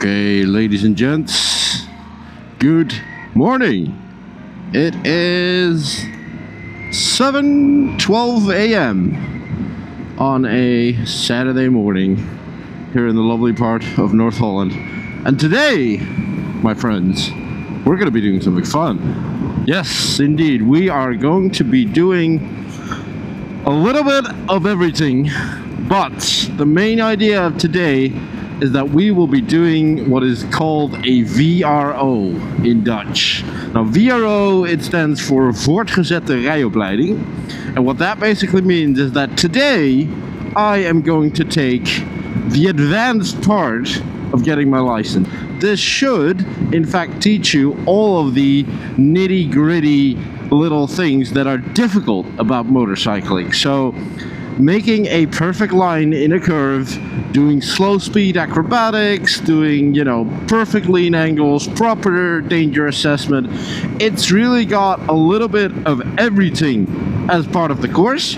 Okay, ladies and gents, good morning. It is 7:12 a.m. on a Saturday morning here in the lovely part of North-Holland. And today, my friends, we're going to be doing something fun. Yes, indeed, we are going to be doing a little bit of everything, but the main idea of today is that we will be doing what is called a VRO in Dutch. Now VRO, it stands for voortgezette rijopleiding, and what that basically means is that today I am going to take the advanced part of getting my license. This should in fact teach you all of the nitty-gritty little things that are difficult about motorcycling. So making a perfect line in a curve, doing slow speed acrobatics, doing, perfect lean angles, proper danger assessment. It's really got a little bit of everything as part of the course.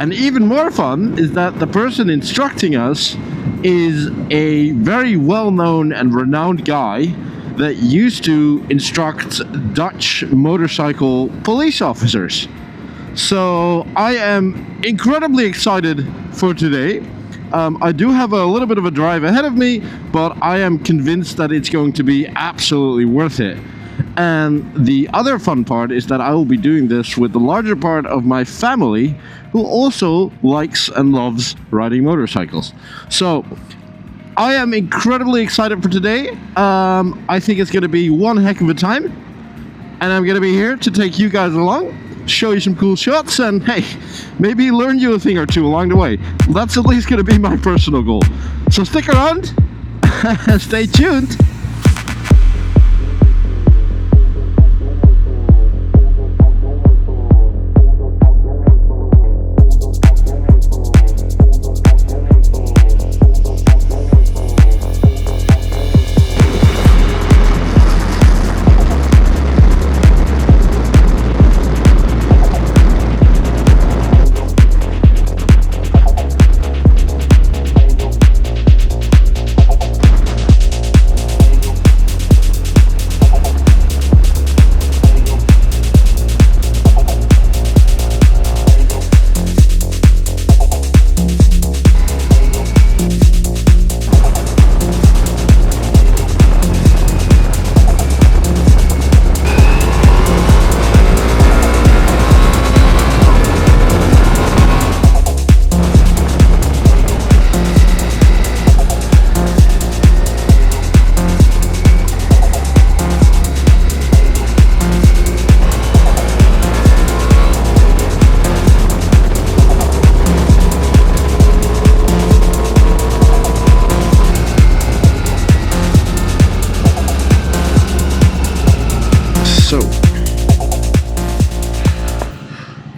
And even more fun is that the person instructing us is a very well-known and renowned guy that used to instruct Dutch motorcycle police officers. So I am incredibly excited for today. I do have a little bit of a drive ahead of me, but I am convinced that it's going to be absolutely worth it. And the other fun part is that I will be doing this with the larger part of my family, who also likes and loves riding motorcycles. So I am incredibly excited for today. I think it's going to be one heck of a time, and I'm going to be here to take you guys along, show you some cool shots, and hey, maybe learn you a thing or two along the way. That's at least going to be my personal goal. So stick around and stay tuned.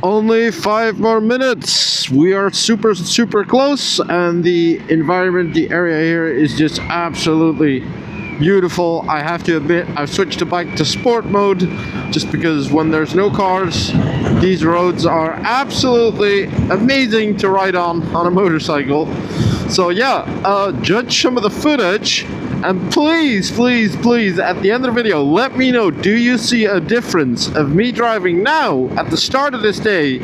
Only 5 more minutes. We are super close, and the environment, the area here is just absolutely beautiful. I have to admit, I've switched the bike to sport mode just because when there's no cars, these roads are absolutely amazing to ride on a motorcycle. So yeah, judge some of the footage, and please at the end of the video let me know, do you see a difference of me driving now at the start of this day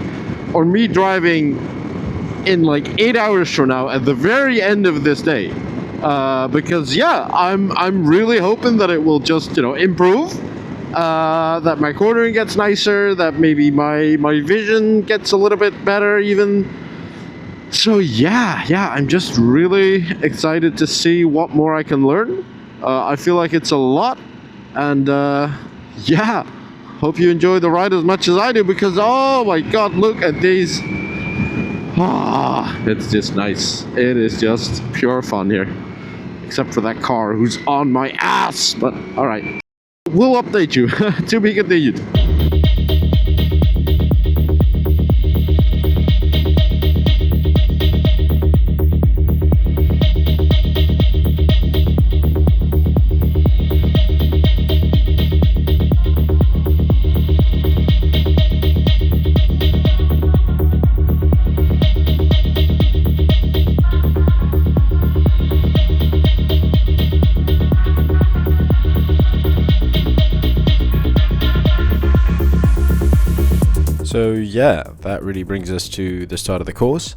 or me driving in like 8 hours from now at the very end of this day? Because yeah, I'm really hoping that it will just improve, that my cornering gets nicer, that maybe my vision gets a little bit better even. So yeah, I'm just really excited to see what more I can learn. I feel like it's a lot, and yeah, hope you enjoy the ride as much as I do, because oh my god, look at these. It's just nice. It is just pure fun here, except for that car who's on my ass. But all right, we'll update you. To be continued. So yeah, that really brings us to the start of the course.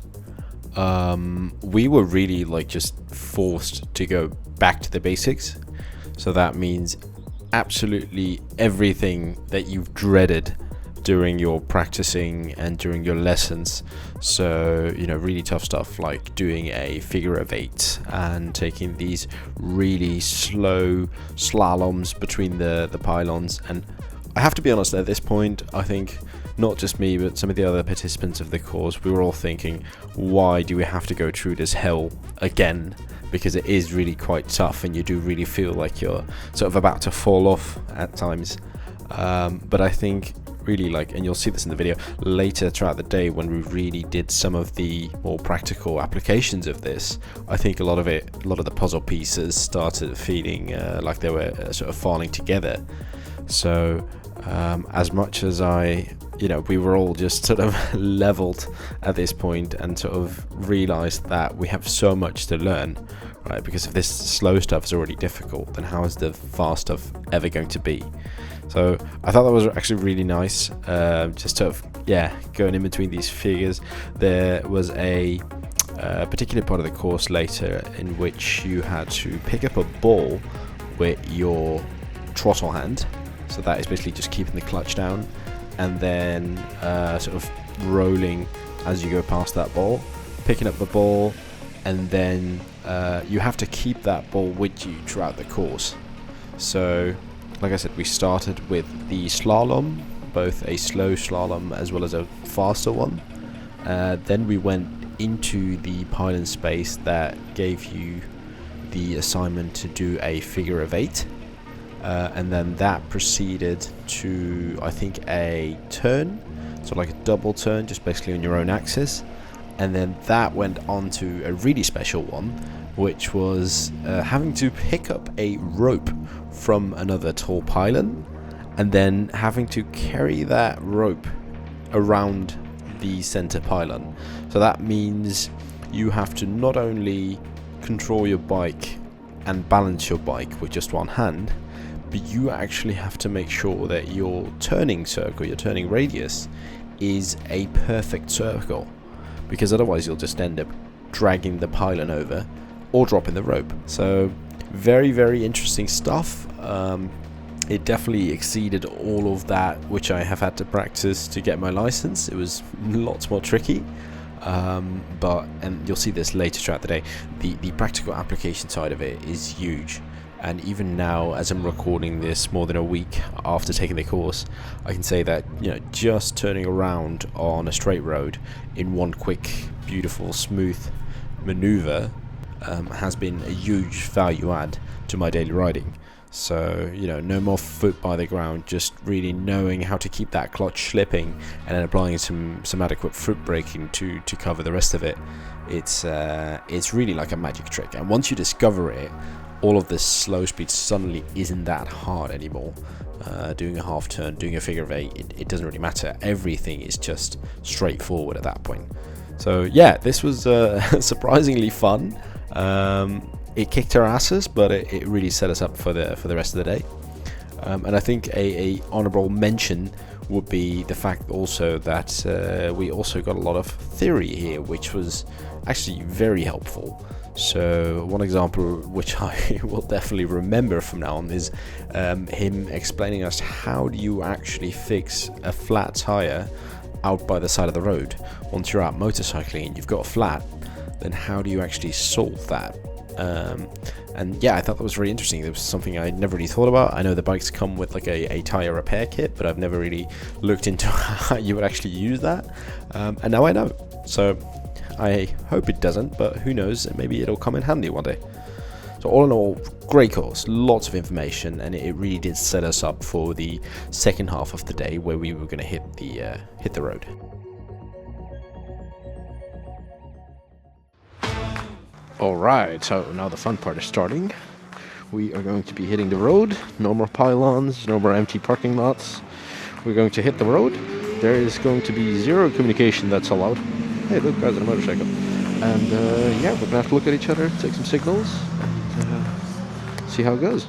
We were really like just forced to go back to the basics. So that means absolutely everything that you've dreaded during your practicing and during your lessons. So, you know, really tough stuff like doing a figure of 8 and taking these really slow slaloms between the pylons. And I have to be honest, at this point, I think not just me, but some of the other participants of the course, we were all thinking, why do we have to go through this hell again? Because it is really quite tough and you do really feel like you're sort of about to fall off at times. But I think really like, and you'll see this in the video later throughout the day when we really did some of the more practical applications of this, I think a lot of the puzzle pieces started feeling like they were sort of falling together. So as much as we were all just sort of leveled at this point and sort of realized that we have so much to learn, right? Because if this slow stuff is already difficult, then how is the fast stuff ever going to be? So I thought that was actually really nice, just sort of, going in between these figures. There was a particular part of the course later in which you had to pick up a ball with your throttle hand. So that is basically just keeping the clutch down and then sort of rolling as you go past that ball, picking up the ball, and then you have to keep that ball with you throughout the course. So like I said, we started with the slalom, both a slow slalom as well as a faster one. Then we went into the pylon space that gave you the assignment to do a figure of 8. And then that proceeded to, I think, a turn, so like a double turn, just basically on your own axis. And then that went on to a really special one, which was having to pick up a rope from another tall pylon and then having to carry that rope around the center pylon. So that means you have to not only control your bike and balance your bike with just one hand, but you actually have to make sure that your turning circle, your turning radius, is a perfect circle, because otherwise you'll just end up dragging the pylon over or dropping the rope. So very, very interesting stuff. It definitely exceeded all of that which I have had to practice to get my license. It was lots more tricky, and you'll see this later throughout the day. The practical application side of it is huge. And even now, as I'm recording this more than a week after taking the course, I can say that, you know, just turning around on a straight road in one quick, beautiful, smooth maneuver has been a huge value add to my daily riding. So, you know, no more foot by the ground, just really knowing how to keep that clutch slipping and then applying some adequate foot braking to cover the rest of it. It's really like a magic trick. And once you discover it, all of this slow speed suddenly isn't that hard anymore. Doing a half turn, doing a figure of 8, it doesn't really matter. Everything is just straightforward at that point. So yeah, this was surprisingly fun. It kicked our asses, but it really set us up for the rest of the day. And I think a honorable mention would be the fact also that we also got a lot of theory here, which was actually very helpful. So one example which I will definitely remember from now on is him explaining us how do you actually fix a flat tire out by the side of the road. Once you're out motorcycling and you've got a flat, then how do you actually solve that? And yeah, I thought that was really interesting. It was something I never really thought about. I know the bikes come with like a tire repair kit, but I've never really looked into how you would actually use that. And now I know. So I hope it doesn't, but who knows, maybe it'll come in handy one day. So all in all, great course, lots of information, and it really did set us up for the second half of the day where we were going to hit the road. Alright, so now the fun part is starting. We are going to be hitting the road. No more pylons, no more empty parking lots. We're going to hit the road. There is going to be zero communication that's allowed. Hey, look, guys on a motorcycle. And yeah, we're going to have to look at each other, take some signals, and see how it goes.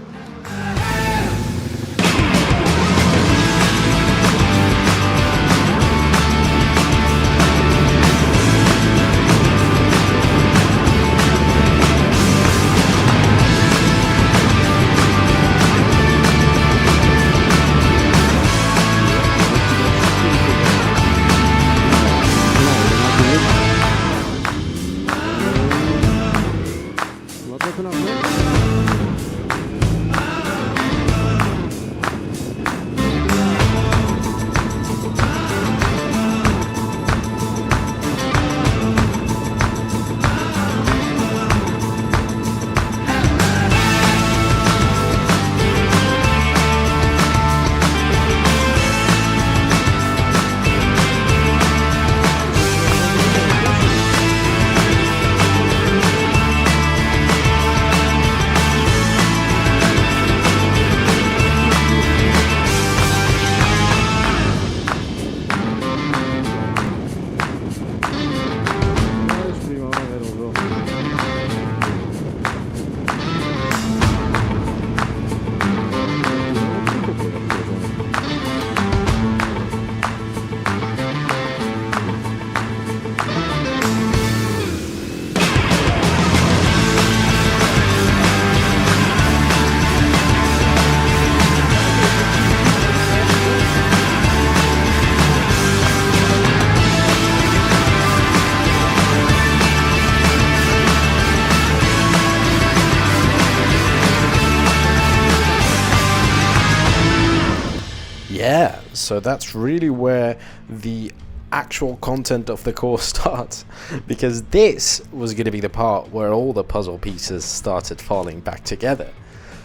So that's really where the actual content of the course starts, because this was going to be the part where all the puzzle pieces started falling back together.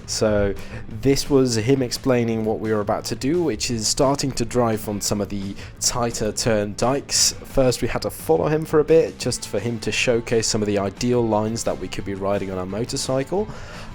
So this was him explaining what we were about to do, which is starting to drive on some of the tighter turn dikes. First we had to follow him for a bit, just for him to showcase some of the ideal lines that we could be riding on our motorcycle.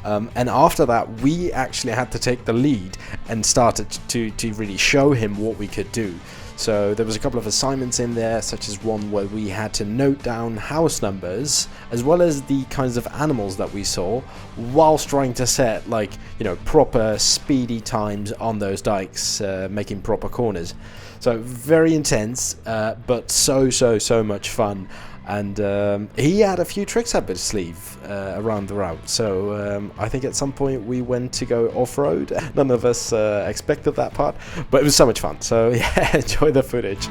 And after that we actually had to take the lead and started to really show him what we could do. So there was a couple of assignments in there, such as one where we had to note down house numbers as well as the kinds of animals that we saw, whilst trying to set, like, you know, proper speedy times on those dikes, making proper corners. So very intense, but so much fun. And he had a few tricks up his sleeve around the route. So I think at some point we went to go off-road. None of us expected that part, but it was so much fun. So yeah, enjoy the footage.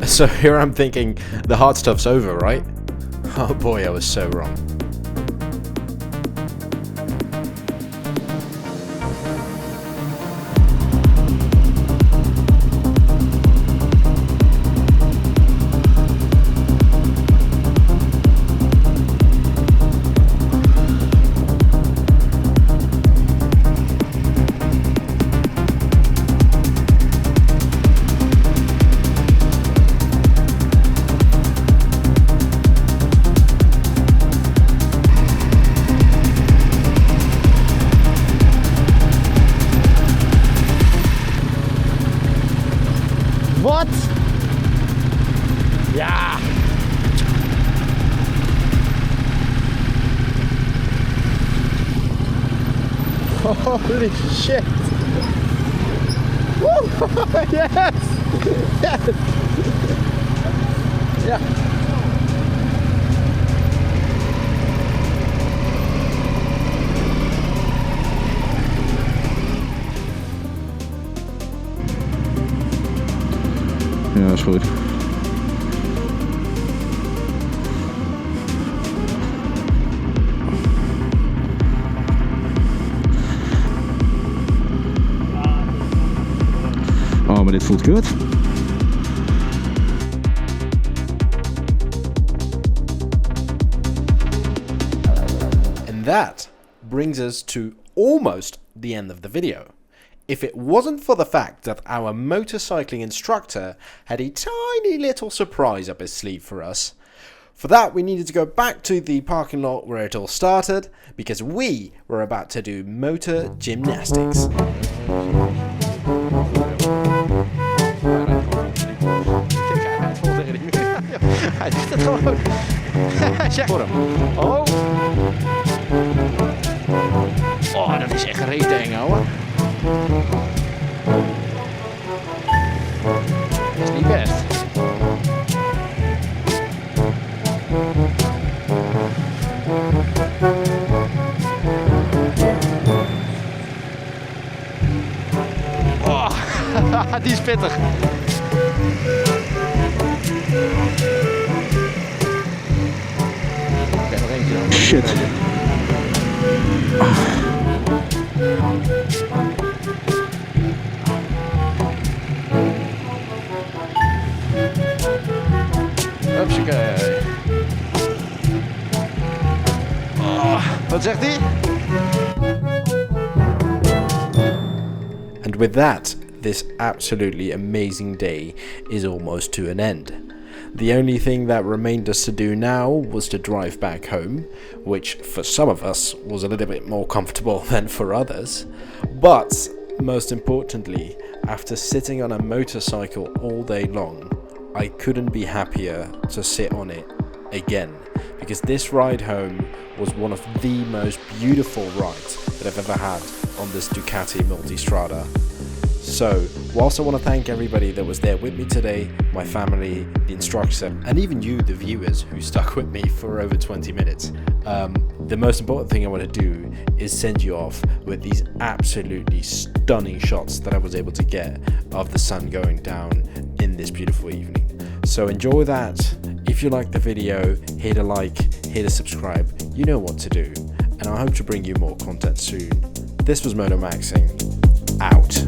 So here I'm thinking the hard stuff's over, right? Oh boy, I was so wrong. Holy shit! Woo! Yes! Yes! Yeah. Ja, dat is goed. Oh, maar dit voelt kut. And that brings us to almost the end of the video. If it wasn't for the fact that our motorcycling instructor had a tiny little surprise up his sleeve for us, for that we needed to go back to the parking lot where it all started, because we were about to do motor gymnastics. Hij doet het gewoon. Zeg voor hem. Oh. Oh, dat is echt reet eng, ouwe. Dat is niet best. Oh, die is pittig. Shit. Hupsakee. Oh, wat zegt hij? And with that, this absolutely amazing day is almost to an end. The only thing that remained us to do now was to drive back home, which for some of us was a little bit more comfortable than for others. But most importantly, after sitting on a motorcycle all day long, I couldn't be happier to sit on it again, because this ride home was one of the most beautiful rides that I've ever had on this Ducati Multistrada. So, whilst I want to thank everybody that was there with me today, my family, the instructor, and even you, the viewers, who stuck with me for over 20 minutes, the most important thing I want to do is send you off with these absolutely stunning shots that I was able to get of the sun going down in this beautiful evening. So enjoy that. If you like the video, hit a like, hit a subscribe, you know what to do. And I hope to bring you more content soon. This was Moto Maxing, out.